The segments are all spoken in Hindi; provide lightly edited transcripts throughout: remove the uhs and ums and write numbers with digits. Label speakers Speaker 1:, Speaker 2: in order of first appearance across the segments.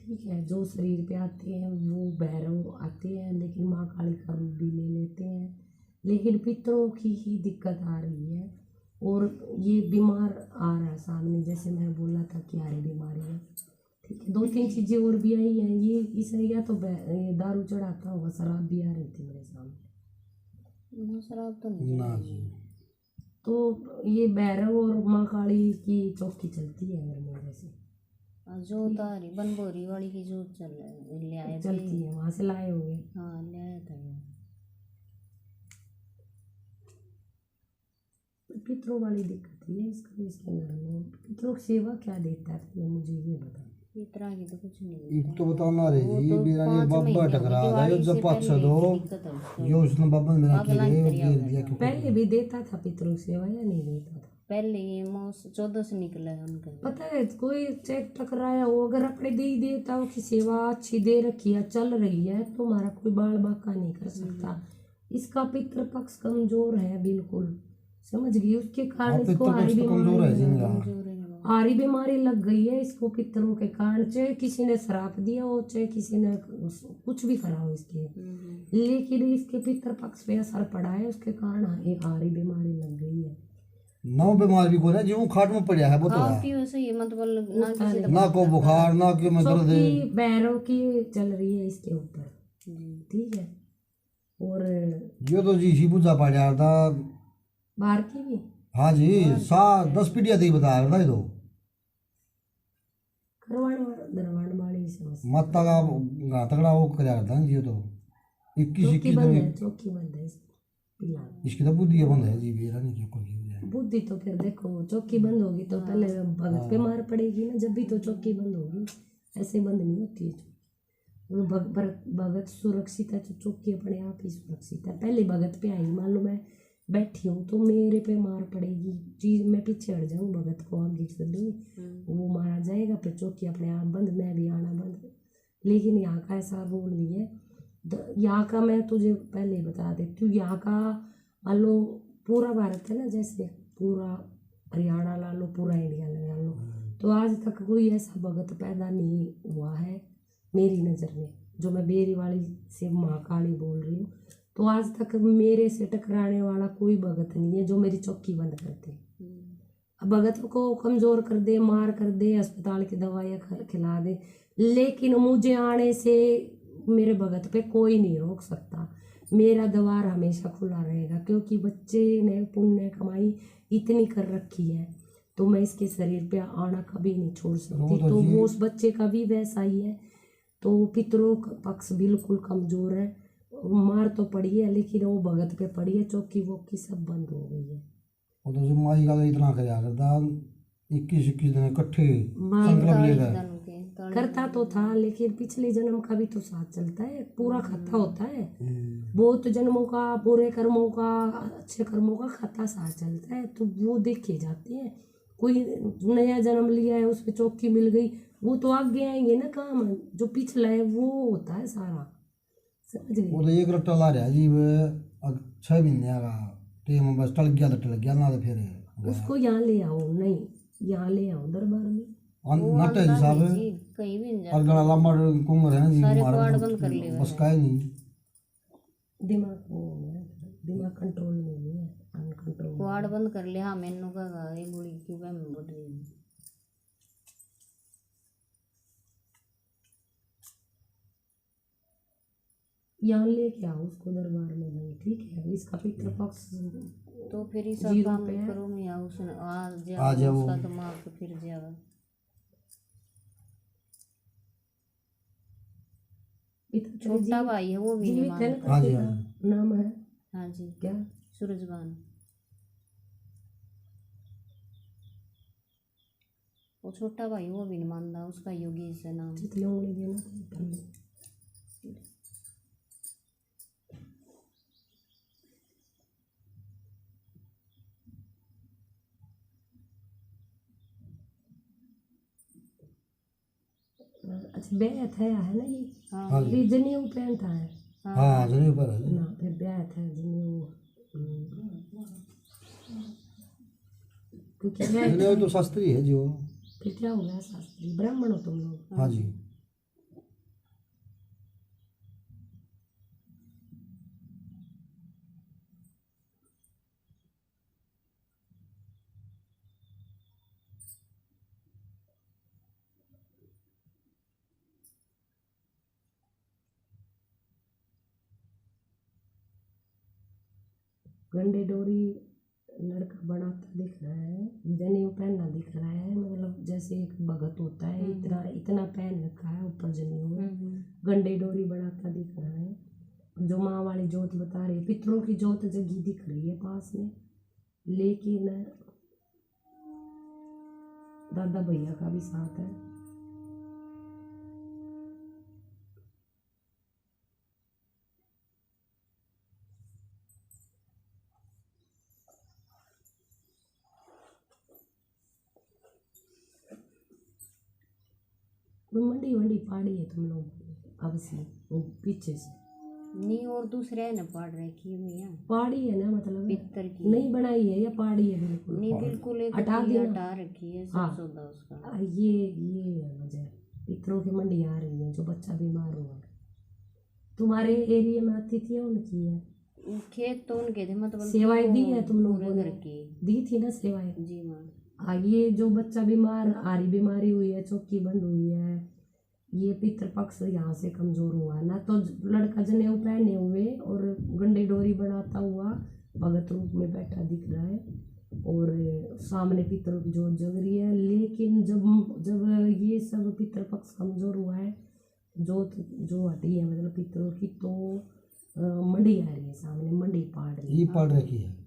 Speaker 1: ठीक है, जो शरीर पे आते हैं वो भैरव आते हैं, लेकिन माँ काली का रूप भी ले लेते हैं। लेकिन पितरों की ही दिक्कत आ रही है, और ये बीमार आ रहा है सामने, जैसे मैं बोला था कि आरी बीमारी है। ठीक है, 2-3 चीज़ें और भी आई हैं। ये इसे या तो ये दारू चढ़ाता होगा, शराब भी आ रही थी मेरे सामने।
Speaker 2: शराब तो नहीं
Speaker 3: ना जी।
Speaker 1: तो ये भैरव और माँ काली की चौकी चलती है घर में वैसे।
Speaker 2: जो तारी बनबोरी वाली की जो ले आए थे,
Speaker 1: चलती है, वहाँ से लाए होंगे।
Speaker 2: हाँ ले आया था ये।
Speaker 1: पितरों वाली दिक्कत है इसका, इसके घर में पितरों की सेवा क्या देता है, पहले मुझे ये बता।
Speaker 2: इस तरह की तो कुछ नहीं
Speaker 3: एक तो बताना रे
Speaker 2: वो
Speaker 3: जी,
Speaker 2: तो
Speaker 3: मेरा ने
Speaker 2: 5
Speaker 3: बाबा
Speaker 2: महीने
Speaker 3: टकरा
Speaker 2: हो गए,
Speaker 3: गया
Speaker 2: दिवाली
Speaker 3: जब
Speaker 2: से
Speaker 3: 5
Speaker 2: पहले
Speaker 3: दो
Speaker 2: दिक्कत है उसको।
Speaker 3: ये उसने बाबा मेरा
Speaker 2: बाबा
Speaker 3: की
Speaker 2: लाइन
Speaker 3: रे
Speaker 2: करिया
Speaker 3: गेर
Speaker 2: हुआ
Speaker 3: दिया
Speaker 2: था।
Speaker 3: क्यों
Speaker 1: पहले भी देता था पितरों की सेवा या नहीं देता था?
Speaker 2: पहले ये 14 से निकला है उनका।
Speaker 1: पता है, कोई चेक टकराया हो, अगर अपने दे ही देवताओं की सेवा अच्छी दे रखी है, चल रही है, तो हमारा कोई बाल बाका नहीं कर सकता। इसका पितृ पक्ष कमजोर है बिल्कुल, समझ गई, उसके कारण इसको आरी बीमारी लग गई है इसको, पितरों के कारण। चाहे किसी ने श्राप दिया हो, चाहे किसी ने कुछ भी करा हो इसके, लेकिन इसके पितृ पक्ष पे असर पड़ा है, उसके कारण एक आरी बीमारी लग गई है।
Speaker 3: नौ बीमार भी कोई ना जो खाट में पड़ा है वो तो है
Speaker 2: ये मतलब ना किसी
Speaker 3: ना को बुखार ना के में दर्द है।
Speaker 1: पैरों की चल रही है इसके ऊपर, ठीक है। और
Speaker 3: ये तो जी सी पूजा पड़ा था
Speaker 1: बाहर की भी,
Speaker 3: हाँ जी 10 पीढ़ियाँ थी बता रहा था ये तो
Speaker 1: दरवान वाली समस्या।
Speaker 3: माता का तगड़ा वो कराया था जी, ये तो 21 दिन
Speaker 1: चौकी बंद है
Speaker 3: इसकी तो बुद्धि बंद है जी, मेरा नहीं क्या कोई
Speaker 1: बुद्धि। तो फिर देखो, चौकी बंद होगी तो पहले भगत पे मार पड़ेगी ना, जब भी तो चौकी बंद होगी, ऐसे बंद नहीं होती है। वो भगत सुरक्षित है तो चौकी अपने आप ही सुरक्षित है। पहले भगत पे आई, मान लो मैं बैठी हूँ तो मेरे पे मार पड़ेगी, चीज मैं पीछे हट जाऊँ, भगत को आगे कर दूँ, वो मारा जाएगा, फिर चौकी अपने आप बंद, मैं भी आना बंद। लेकिन यहाँ का ऐसा रूल नहीं है। यहाँ का मैं तुझे पहले बता देती हूँ, यहाँ का मान लो पूरा भारत है ना, जैसे पूरा हरियाणा ला लो, पूरा इंडिया लगा लो, तो आज तक कोई ऐसा भगत पैदा नहीं हुआ है मेरी नज़र में, जो मैं बेरी वाली से माँ काली बोल रही हूँ, तो आज तक मेरे से टकराने वाला कोई भगत नहीं है जो मेरी चौकी बंद कर दे। अब भगत को कमज़ोर कर दे, मार कर दे, अस्पताल की दवाइयाँ खिला दे, लेकिन मुझे आने से मेरे भगत पे कोई नहीं रोक सकता। मेरा द्वार हमेशा खुला रहेगा, क्योंकि बच्चे ने पुण्य कमाई इतनी कर रखी है, तो मैं इसके शरीर पे आना कभी नहीं छोड़ सकती। तो वो उस बच्चे का भी वैसा ही है। तो पितरों का पक्ष बिल्कुल कमज़ोर है, मार तो पड़ी है, लेकिन वो भगत पे पड़ी है, चौकी वोकी सब बंद हो गई है।
Speaker 3: वो तो माई का इतना कराया करता 21 दिन इकट्ठे संकल्प लेकर
Speaker 1: करता तो था, लेकिन पिछले जन्म का भी तो साथ चलता है, पूरा खाता होता है, बहुत जन्मों का, पूरे कर्मों का, अच्छे कर्मों का खाता साथ चलता है, तो वो देखे जाते हैं। कोई नया जन्म लिया है, उस पर चौकी मिल गई, वो तो आगे आएंगे ना काम, जो पिछला है वो होता है सारा, समझ गए।
Speaker 3: वो तो एक रट्टा ला रहा जी, वो 6 महीने का टेम बस टल गया ना, तो फिर
Speaker 1: उसको यहाँ ले आओ, नहीं यहाँ ले आओ दरबार में,
Speaker 3: नट है जी साहब,
Speaker 2: कहीं भी नहीं
Speaker 3: और गला लंबा कुमर है ना जी,
Speaker 2: हमारा बंद कर ले
Speaker 3: बस का ही नहीं,
Speaker 1: दिमाग कंट्रोल में नहीं है, अनकंट्रोल।
Speaker 2: क्वाड बंद कर ले। हाँ मैनू का ये बुढ़ी क्यों मैं बोल रही हूँ।
Speaker 1: यहाँ लेके आओ उसको दरबार में भाई, ठीक है। इसका पितृपक्ष
Speaker 2: तो फिर इस काम करो मैं आ जाओ, उसका दिमाग फिर जाएगा। छोटा भाई है वो भी नहीं मानता।
Speaker 3: हाँ जी
Speaker 1: नाम है,
Speaker 2: हाँ जी
Speaker 1: क्या,
Speaker 2: सूरजबान। वो छोटा भाई वो भी नहीं मानता, उसका योगेश है नाम।
Speaker 1: अच्छा बैत है ना ये?
Speaker 2: हाँ
Speaker 1: ये जनेऊ पहनता है।
Speaker 3: हाँ जनेऊ पर है
Speaker 1: ना, फिर बैत है जनेऊ, क्योंकि
Speaker 3: जनेऊ तो शास्त्री है जो।
Speaker 1: फिर क्या हो गया, शास्त्री ब्राह्मण हो तुम लोग?
Speaker 3: हाँ जी
Speaker 1: गंडे डोरी लड़का बनाता दिख रहा है, जनेऊ पहनना दिख रहा है, मतलब जैसे एक भगत होता है इतना इतना पहन रखा है ऊपर जनेऊ में, गंडे डोरी बनाता दिख रहा है। जो माँ वाली जोत बता रही है, पितरों की जोत जगी दिख रही है पास में, लेकिन दादा भैया का भी साथ है। मंडी वंडी पाड़ी है तुम लोग अब से वो पीछे से
Speaker 2: नहीं, और दूसरे है ना पढ़ रखी मियाँ,
Speaker 1: पहाड़ी है ना, मतलब
Speaker 2: पित्तर की
Speaker 1: नहीं बनाई है या पहाड़ी है बिल्कुल?
Speaker 2: नहीं, बिल्कुल एक
Speaker 1: हटा
Speaker 2: चीज़
Speaker 1: देना।
Speaker 2: हटा रखी है सब
Speaker 1: हाँ।
Speaker 2: सौदा उसका।
Speaker 1: ये है वजह, पितरों की मंडी आ रही है, जो बच्चा बीमार हुआ तुम्हारे एरिया में आती थी या उनकी है?
Speaker 2: खेत तो उनके थे, मतलब
Speaker 1: सेवाएं दी है तुम लोगों
Speaker 2: पूरे
Speaker 1: ने?
Speaker 2: घर की
Speaker 1: दी थी ना सेवाएं?
Speaker 2: जी माँ।
Speaker 1: ये जो बच्चा बीमार आरी बीमारी हुई है, चौकी बंद हुई है, ये पितृपक्ष यहाँ से कमजोर हुआ ना, तो लड़का जनेऊ पहने हुए और गंडे डोरी बनाता हुआ भगत रूप में बैठा दिख रहा है, और सामने पितरों की जोत जग रही है। लेकिन जब जब ये सब पितृपक्ष कमजोर हुआ है, जोत जो हटी है मतलब पितरों की, तो मंडी आ रही है सामने, मंडी पाड़ रही
Speaker 3: ये
Speaker 1: है।
Speaker 3: पढ़ रखी है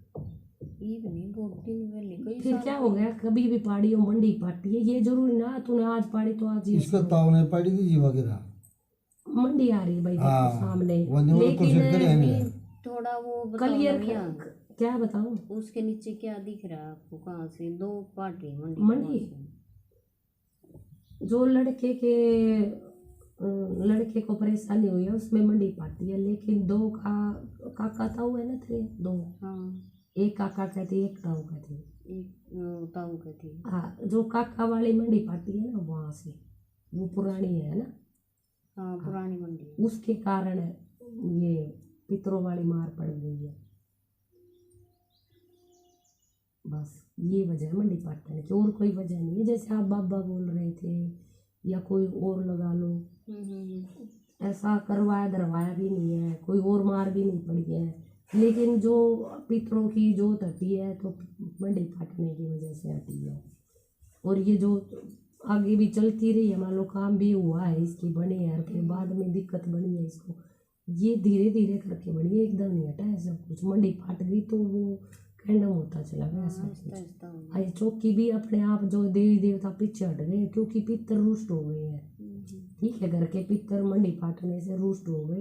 Speaker 2: ये भी नहीं, 2-3 पहले कई
Speaker 1: फिर
Speaker 2: साल
Speaker 1: क्या हो गया, कभी भी पाड़ी हो मंडी पाटी है, ये जरूरी ना तूने आज पाड़ी तो आज ये
Speaker 3: इसका ताव ने पढ़ी थी जी वगैरह।
Speaker 1: मंडी आ रही है भाई देखो
Speaker 3: हाँ,
Speaker 1: सामने।
Speaker 3: वो न्यूज़ को
Speaker 1: लेकिन
Speaker 3: सेट करे हमें।
Speaker 2: थोड़ा वो बताओ
Speaker 1: क्लियर
Speaker 2: ना मियाँ,
Speaker 1: क्या बताऊं?
Speaker 2: उसके नीचे क्या दिख रहा है आपको? कहाँ से 2 पार्ट है मंडी?
Speaker 1: मंडी जो लड़के को परेशानी हुई है उसमें मंडी पाती है, लेकिन दो काका ताऊ है ना थे दो,
Speaker 2: हाँ,
Speaker 1: एक काका कहती एक ताऊ कहती।
Speaker 2: एक ताऊ का थी।
Speaker 1: हाँ, जो काका वाली मंडी पाती है ना वहाँ से, वो पुरानी है ना,
Speaker 2: हाँ पुरानी मंडी।
Speaker 1: उसके कारण ये पितरों वाली मार पड़ गई है। बस ये वजह है मंडी पाटने की, और कोई वजह नहीं है। जैसे आप बाबा बोल रहे थे या कोई और लगा लो, ऐसा करवाया धरवाया भी नहीं है, कोई और मार भी नहीं पड़ी है, लेकिन जो पितरों की जोत हटी है तो मंडी फाटने की वजह से हटी है। और ये जो आगे भी चलती रही है, मान लो काम भी हुआ है इसकी, बने है फिर बाद में दिक्कत बनी है इसको, ये धीरे धीरे करके बनी है, एकदम नहीं हटा है सब कुछ। मंडी फाट गई तो वो कैंडम होता चला गया सब कुछ। आई चौकी भी अपने आप जो देवी देवता पीछे हट गए, क्योंकि पितर रुष्ट हो गए हैं। ठीक है, घर के पितर मंडी फाटने से रुष्ट हो गए,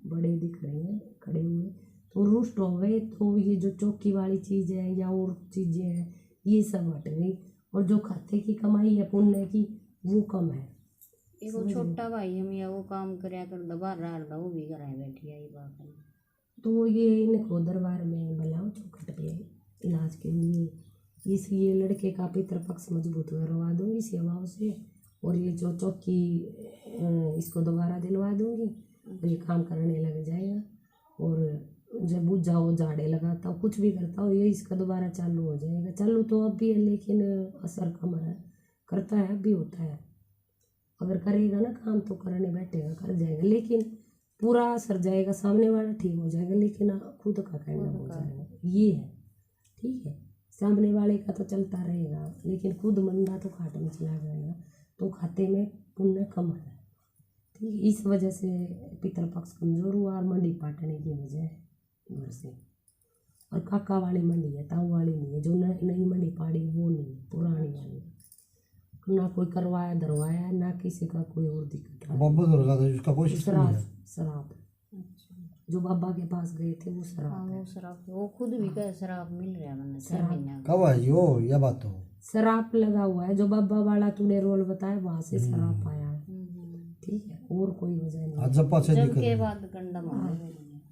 Speaker 1: बड़े दिख रहे हैं खड़े हुए, तो रुष्ट हो गए, तो ये जो चौकी वाली चीज़ है या और चीज़ें हैं ये सब हट गई, और जो खाते की कमाई है पुण्य की वो कम है।
Speaker 2: एक वो छोटा भाई हम या वो काम करया कर दबा रहा, वो भी घर बैठी आई बात है।
Speaker 1: तो ये इनको दरबार में बुलाओ चौखट पे इलाज के लिए, इसलिए लड़के का पितृपक्ष मजबूत करवा दूंगी सेवाओं से, और ये जो चौकी इसको दोबारा दिलवा दूंगी, और ये काम करने लग जाएगा। और जब बुझ जाओ, झाड़े लगाता हो, कुछ भी करता हो, ये इसका दोबारा चालू हो जाएगा। चालू तो अब भी है लेकिन असर कम है, करता है अब भी होता है। अगर करेगा ना काम तो करने बैठेगा, कर जाएगा, लेकिन पूरा असर जाएगा, सामने वाला ठीक हो जाएगा, लेकिन खुद का कहना हो जाएगा। ये है, ठीक है, सामने वाले का तो चलता रहेगा, लेकिन खुद मंदा तो खाट में चला जाएगा, तो खाते में पुण्य कम है। ठीक, इस वजह से पितृपक्ष कमजोर हुआ, और मंडी पाटने की वजह है घर से। और काका वाली मंडी है, ताऊ वाली नहीं है, जो नई मंडी पाड़ी वो नहीं है, पुरानी वाली। ना कोई करवाया धरवाया, ना किसी का कोई और दिक्कत है।
Speaker 3: बाबा तो लगा था उसका कोई सिस्टम नहीं है।
Speaker 1: शराब जो बाबा के पास गए थे वो शराब है।
Speaker 2: वो शराब, वो खुद भी कहे शराब मिल रहा है, मैंने 6 महीना
Speaker 3: कब है जी वो, यह बात तो
Speaker 1: शराब लगा हुआ है, जो बाबा वाला तूने रोल बताया वहां से शराब पाया है। ठीक है, और कोई वजह नहीं है।
Speaker 3: आज जब पास
Speaker 2: जब
Speaker 3: दिक्कत
Speaker 2: के
Speaker 3: है।
Speaker 2: बाद कंडम हो गया।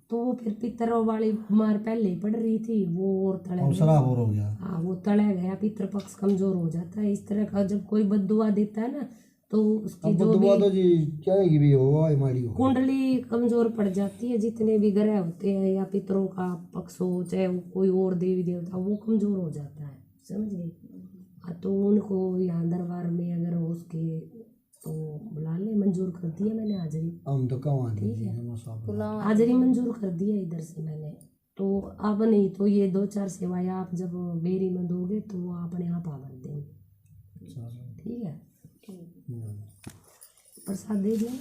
Speaker 1: तो वो फिर पितरों वाली मार पहले ही पड़ रही थी, वो और तले
Speaker 3: और शराब और हो गया।
Speaker 1: हाँ, वो तले गया, पितृपक्ष कमजोर हो जाता है। इस तरह का जब कोई बद्दुआ देता है ना, तो उसकी
Speaker 3: अब
Speaker 1: जो
Speaker 3: दुआ
Speaker 1: भी
Speaker 3: तो जी क्या है कि भी होगा हमारी हो
Speaker 1: कुंडली कमजोर पड़ जाती है, जितने भी ग्रह होते हैं या पितरों का पक्ष हो, चाहे वो कोई और देवी देवता, वो कमजोर हो जाता है, समझ गई। हाँ, तो उनको यहाँ दरबार में अगर हो उसके तो बुला ले, मंजूर कर दिया मैंने हाजिरी।
Speaker 3: हम तो कहाँ
Speaker 1: ठीक है,
Speaker 3: दीजिए
Speaker 1: हाजिरी मंजूर कर दिया इधर से मैंने, तो अब नहीं तो ये 2-4 सेवाएं आप जब बेरी में दोगे तो वो अपने आप आ भर देंगे। ठीक है, प्रसाद दे दिया।